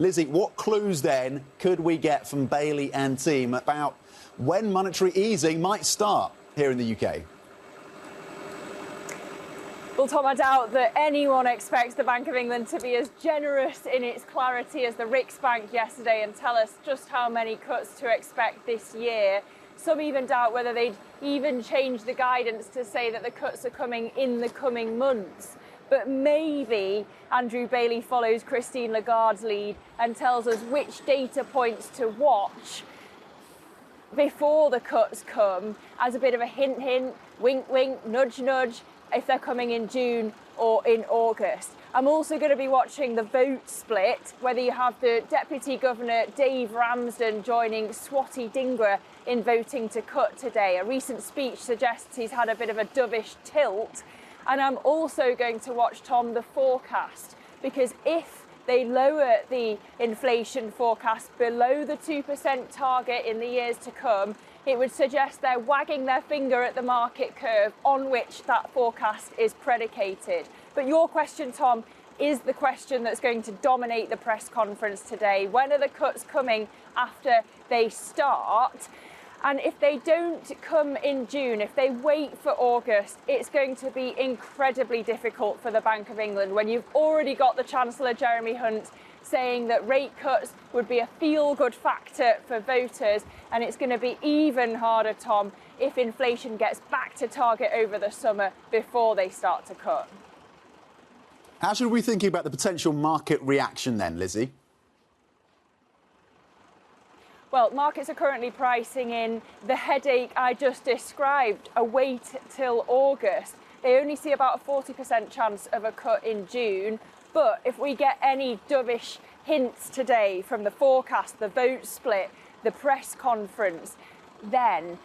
Lizzy, what clues then could we get from Bailey and team about when monetary easing might start here in the UK? Well, Tom, I doubt that anyone expects the Bank of England to be as generous in its clarity as the Riksbank yesterday and tell us just how many cuts to expect this year. Some even doubt whether they'd even change the guidance to say that the cuts are coming in the coming months. But maybe Andrew Bailey follows Christine Lagarde's lead and tells us which data points to watch before the cuts come, as a bit of a hint, hint, wink, wink, nudge, nudge, if they're coming in June or in August. I'm also going to be watching the vote split, whether you have the Deputy Governor Dave Ramsden joining Swati Dhingra in voting to cut today. A recent speech suggests he's had a bit of a dovish tilt. And I'm also going to watch, Tom, the forecast, because if they lower the inflation forecast below the 2% target in the years to come, it would suggest they're wagging their finger at the market curve on which that forecast is predicated. But your question, Tom, is the question that's going to dominate the press conference today. When are the cuts coming after they start? And if they don't come in June, if they wait for August, it's going to be incredibly difficult for the Bank of England when you've already got the Chancellor Jeremy Hunt saying that rate cuts would be a feel-good factor for voters. And it's going to be even harder, Tom, if inflation gets back to target over the summer before they start to cut. How should we be thinking about the potential market reaction then, Lizzy? Well, markets are currently pricing in the headache I just described, a wait till August. They only see about a 40% chance of a cut in June. But if we get any dovish hints today from the forecast, the vote split, the press conference, then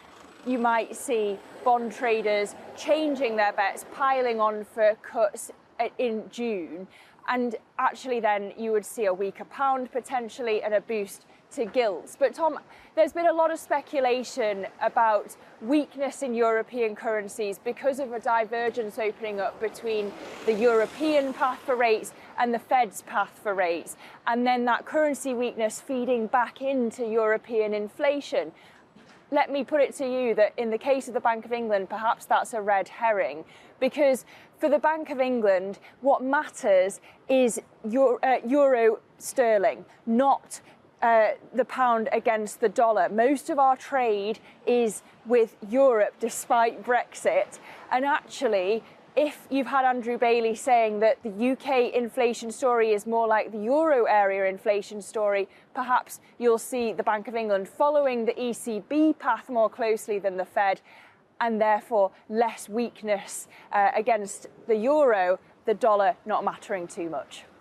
you might see bond traders changing their bets, piling on for cuts in June. And actually then you would see a weaker pound potentially and a boost to gilts. But Tom, there's been a lot of speculation about weakness in European currencies because of a divergence opening up between the European path for rates and the Fed's path for rates, and then that currency weakness feeding back into European inflation. Let me put it to you that in the case of the Bank of England, perhaps that's a red herring, because for the Bank of England, what matters is euro sterling, not the pound against the dollar. Most of our trade is with Europe despite Brexit. And actually, if you've had Andrew Bailey saying that the UK inflation story is more like the euro area inflation story, perhaps you'll see the Bank of England following the ECB path more closely than the Fed, and therefore less weakness against the euro, the dollar not mattering too much.